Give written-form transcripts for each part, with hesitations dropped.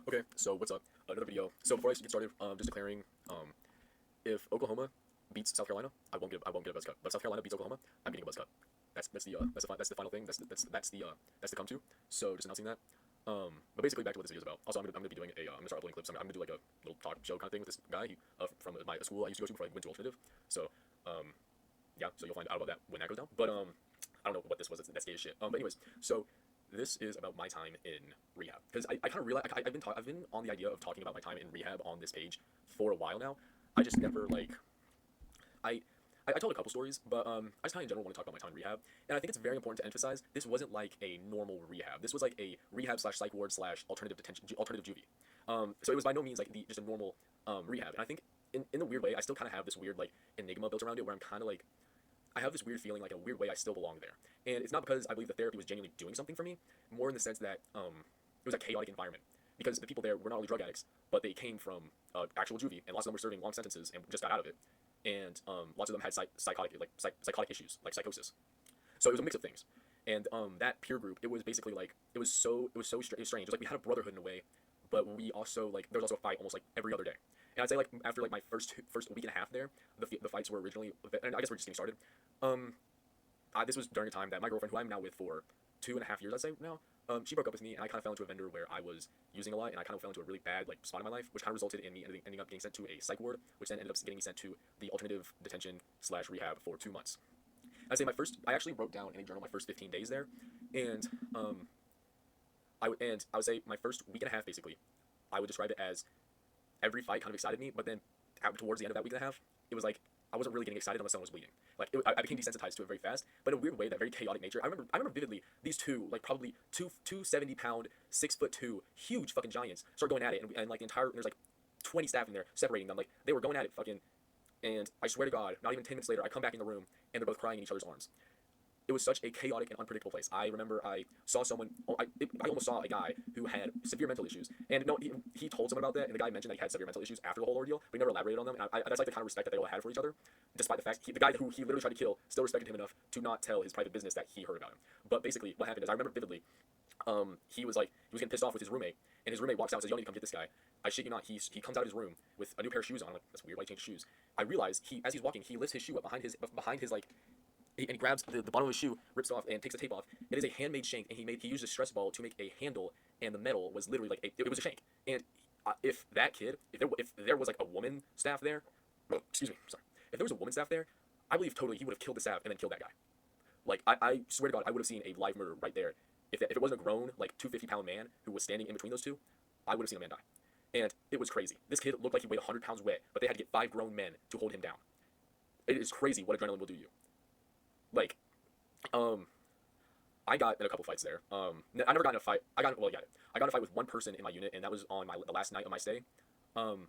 Okay, so what's up? Another video. So before I get started, just declaring, if Oklahoma beats South Carolina, I won't get a buzz cut. But if South Carolina beats Oklahoma, I'm getting a buzz cut. That's the final thing. That's the come to. So just announcing that. But basically back to what this video is about. Also, I'm gonna be doing I'm gonna start uploading clips. I'm gonna do like a little talk show kind of thing with this guy from my school I used to go to before I went to alternative. So yeah, so you'll find out about that when that goes down. But I don't know what this was. That's gay as shit. But anyways, so this is about my time in rehab because I kind of realize I've been on the idea of talking about my time in rehab on this page for a while now. I just never like I I told a couple stories, but I just kind of in general want to talk about my time in rehab, and I think it's very important to emphasize this wasn't like a normal rehab. This was like a rehab slash psych ward slash alternative detention, alternative juvie. So it was by no means like just a normal rehab, and I think in a weird way I still kind of have this weird like enigma built around it where I'm kind of like I have this weird feeling like in a weird way I still belong there, and it's not because I believe the therapy was genuinely doing something for me, more in the sense that it was a chaotic environment because the people there were not only drug addicts, but they came from actual juvie, and lots of them were serving long sentences and just got out of it, and lots of them had psychotic issues like psychosis. So it was a mix of things, and that peer group, it was basically like it was strange. It was like we had a brotherhood in a way, but we also like there was also a fight almost like every other day. And I'd say like after like my first week and a half there, the fights were originally, and I guess we're just getting started. Um, this was during a time that my girlfriend, who I'm now with for 2.5 years, I'd say now, she broke up with me, and I kind of fell into a vendor where I was using a lot, and I kind of fell into a really bad like spot in my life, which kind of resulted in me ending up getting sent to a psych ward, which then ended up getting me sent to the alternative detention slash rehab for 2 months. I'd say I actually wrote down in a journal my first 15 days there, and I would say my first week and a half basically, I would describe it as every fight kind of excited me, but then towards the end of that week and a half, it was like I wasn't really getting excited unless someone was bleeding. Like I became desensitized to it very fast, but in a weird way, that very chaotic nature. I remember vividly these two like probably 270 pound, 6'2" huge fucking giants start going at it, and like the entire there's like 20 staff in there separating them. Like they were going at it fucking, and I swear to God, not even 10 minutes later, I come back in the room and they're both crying in each other's arms. It was such a chaotic and unpredictable place. I remember I saw someone, I almost saw a guy who had severe mental issues. And no, he told someone about that, and the guy mentioned that he had severe mental issues after the whole ordeal, but he never elaborated on them. And that's like the kind of respect that they all had for each other, despite the fact the guy who he literally tried to kill still respected him enough to not tell his private business that he heard about him. But basically, what happened is I remember vividly. He was getting pissed off with his roommate, and his roommate walks out and says, "You need to come get this guy." I shit you not, he comes out of his room with a new pair of shoes on. I'm like, that's weird. Why change shoes? I realize as he's walking, he lifts his shoe up behind his like and he grabs the bottom of his shoe, rips it off, and takes the tape off. It is a handmade shank, and he used a stress ball to make a handle, and the metal was literally like it was a shank. And if that kid, if there was like a woman staff there, excuse me, sorry, if there was a woman staff there, I believe totally he would have killed the staff and then killed that guy. Like I swear to God, I would have seen a live murder right there. If it wasn't a grown like 250-pound man who was standing in between those two, I would have seen a man die. And it was crazy. This kid looked like he weighed 100 pounds wet, but they had to get 5 grown men to hold him down. It is crazy what adrenaline will do you. Like, I got in a couple fights there. I never got in a fight. I got in a fight with one person in my unit, and that was on the last night of my stay. And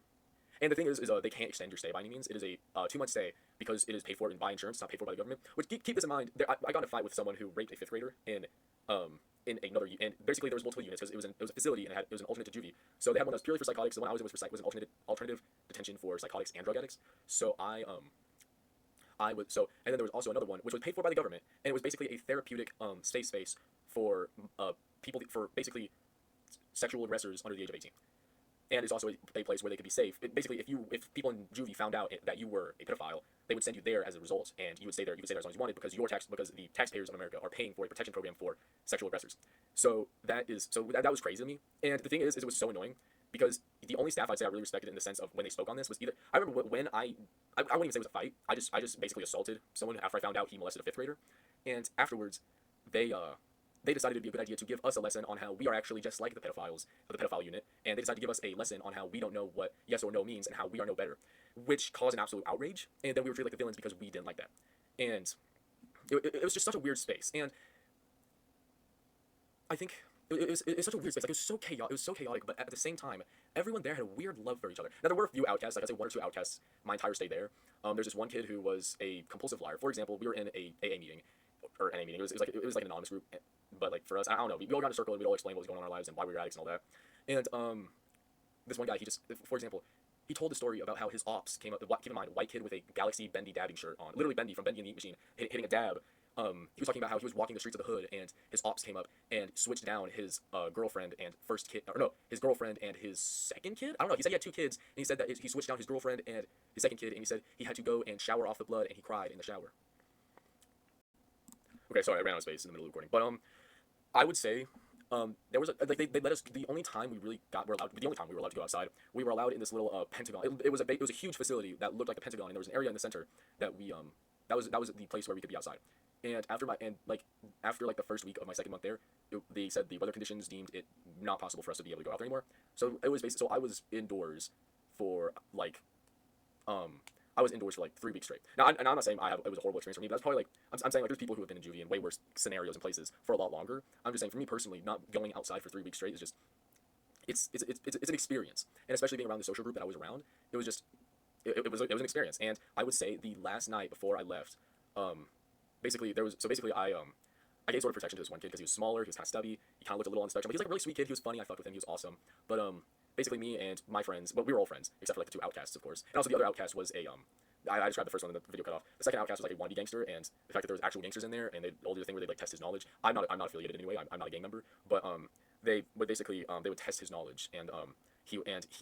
the thing is they can't extend your stay by any means. It is a 2-month stay because it is paid for by insurance. It's not paid for by the government. Which keep this in mind. I got in a fight with someone who raped a 5th grader in another, and basically there was multiple units because it was a facility, and it was an alternate to juvie. So they had one that was purely for psychotics. The one I was in was an alternative detention for psychotics and drug addicts. So and then there was also another one which was paid for by the government, and it was basically a therapeutic safe space for people for basically sexual aggressors under the age of 18. And it's also a place where they could be safe. Basically, if people in juvie found out that you were a pedophile, they would send you there as a result, and you would stay there. You would stay there as long as you wanted because because the taxpayers of America are paying for a protection program for sexual aggressors. So that was crazy to me. And the thing is it was so annoying because the only staff I'd say I really respected in the sense of when they spoke on this was either I remember when I wouldn't even say it was a fight. I just basically assaulted someone after I found out he molested a 5th grader, and afterwards they decided it'd be a good idea to give us a lesson on how we are actually just like the pedophiles of the pedophile unit, and they decided to give us a lesson on how we don't know what yes or no means and how we are no better, which caused an absolute outrage, and then we were treated like the villains because we didn't like that. And it was just such a weird space, and I think it was such a weird space. Like it was so chaotic, but at the same time, everyone there had a weird love for each other. Now there were a few outcasts, like I'd say 1 or 2 outcasts my entire stay there. There's this one kid who was a compulsive liar. For example, we were in a AA meeting, or NA meeting. It was like an anonymous group, but like for us, I don't know. We all got in a circle and we'd all explain what was going on in our lives and why we were addicts and all that. And this one guy, for example, he told the story about how his ops came up. Keep in mind, a white kid with a Galaxy Bendy dabbing shirt on, literally Bendy from Bendy and the Eat Machine, hitting a dab he was talking about how he was walking the streets of the hood, and his ops came up and switched down his girlfriend and first kid, or no, his girlfriend and his second kid. I don't know. He said he had two kids, and he said that he switched down his girlfriend and his second kid, and he said he had to go and shower off the blood, and he cried in the shower. Okay, sorry, I ran out of space in the middle of the recording, but I would say there was like they let us the only time we really got we're allowed the only time we were allowed to go outside, we were allowed in this little Pentagon. It was a huge facility that looked like the Pentagon, and there was an area in the center that we that was the place where we could be outside. And after like the first week of my second month there, they said the weather conditions deemed it not possible for us to be able to go out there anymore. So it was basically, so I was indoors for like I was indoors for like 3 weeks straight. Now, and I'm not saying it was a horrible experience for me, but that's probably like, I'm saying like there's people who have been in juvie in way worse scenarios and places for a lot longer. I'm just saying for me personally, not going outside for 3 weeks straight is just, it's an experience. And especially being around the social group that I was around, it was just, it was an experience. And I would say the last night before I left, basically I gave sort of protection to this one kid because he was smaller, he was kind of stubby, he kind of looked a little on the spectrum, but he was like a really sweet kid, he was funny, I fucked with him, he was awesome. But basically me and my friends, well, we were all friends, except for like the two outcasts, of course. And also the other outcast was I described the first one in the video cut off. The second outcast was like a wannabe gangster, and the fact that there was actual gangsters in there, and they'd all do the thing where they like test his knowledge. I'm not affiliated in any way. I'm not a gang member, but they would basically they would test his knowledge, and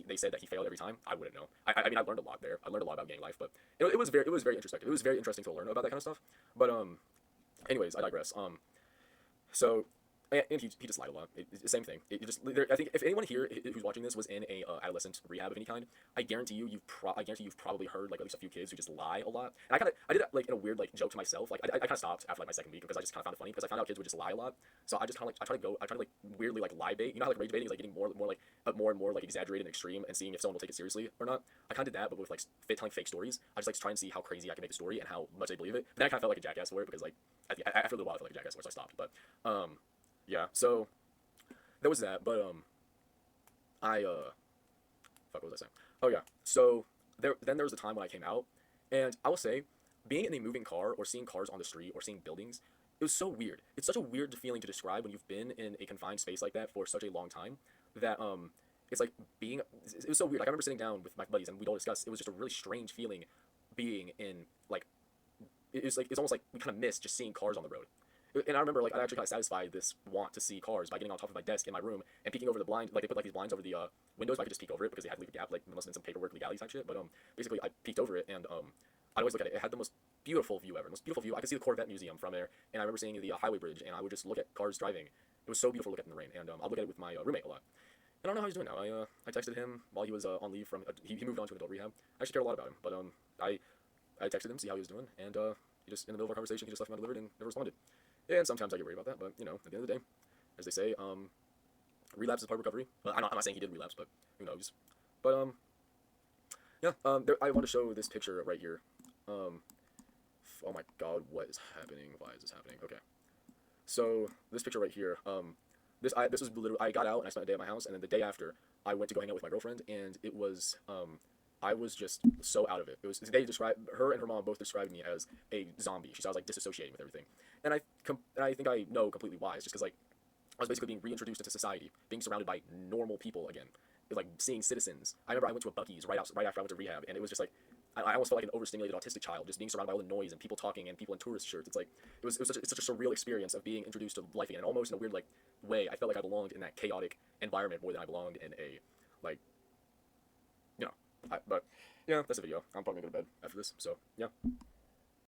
they said that he failed every time. I wouldn't know. I mean I learned a lot there. I learned a lot about gang life, but it was very introspective. It was very interesting to learn about that kind of stuff. But anyways, I digress. So. And he just lied a lot. It's the same thing. I think if anyone here who's watching this was in a adolescent rehab of any kind, I guarantee you've probably heard like at least a few kids who just lie a lot. And I did that like in a weird like joke to myself. Like I kind of stopped after like my second week because I just kind of found it funny because I found out kids would just lie a lot. So I just kind of like I try to like weirdly like lie bait. You know how like rage baiting is like getting more and more like exaggerated and extreme and seeing if someone will take it seriously or not. I kind of did that, but with like telling fake stories. I just like try and see how crazy I can make a story and how much they believe it. But then I kind of felt like a jackass for it because like after a little while I felt like a jackass for it, so I stopped. But yeah, so there was that, but fuck, what was I saying? Oh yeah, so there was a time when I came out, and I will say, being in a moving car or seeing cars on the street or seeing buildings, it was so weird. It's such a weird feeling to describe when you've been in a confined space like that for such a long time, that it's like it was so weird. Like I remember sitting down with my buddies and we'd all discuss. It was just a really strange feeling, being in like, it's almost like we kind of missed just seeing cars on the road. And I remember, like, I actually kind of satisfied this want to see cars by getting on top of my desk in my room and peeking over the blind. Like, they put, like, these blinds over the windows, so I could just peek over it because they had to leave a gap. Like, there must have been some paperwork legality type shit. But, basically, I peeked over it, and, I'd always look at it. It had the most beautiful view ever. The most beautiful view. I could see the Corvette Museum from there, and I remember seeing the highway bridge, and I would just look at cars driving. It was so beautiful to look at in the rain, and I'd look at it with my roommate a lot. And I don't know how he's doing now. I texted him while he was on leave from, he moved on to an adult rehab. I actually cared a lot about him, but, I texted him, see how he was doing, and, he just, in the middle of our conversation, he just left me undelivered and never responded. And sometimes I get worried about that, but, you know, at the end of the day, as they say, relapse is part of recovery. Well, I'm not saying he did relapse, but who knows. But, yeah, I want to show this picture right here. Oh my god, what is happening? Why is this happening? Okay. So, this picture right here, this was literally, I got out and I spent a day at my house, and then the day after, I went to go hang out with my girlfriend, and it was, I was just so out of it. Her and her mom both described me as a zombie. She said I was like disassociating with everything. And I think I know completely why. It's just because like I was basically being reintroduced into society, being surrounded by normal people again, like seeing citizens. I remember I went to a Buc-ee's right after I went to rehab, and it was just like I almost felt like an overstimulated autistic child, just being surrounded by all the noise and people talking and people in tourist shirts. It's like it's such a surreal experience of being introduced to life again, and almost in a weird like way. I felt like I belonged in that chaotic environment more than I belonged in a like, you know. But yeah, that's the video. I'm probably gonna go to bed after this. So yeah.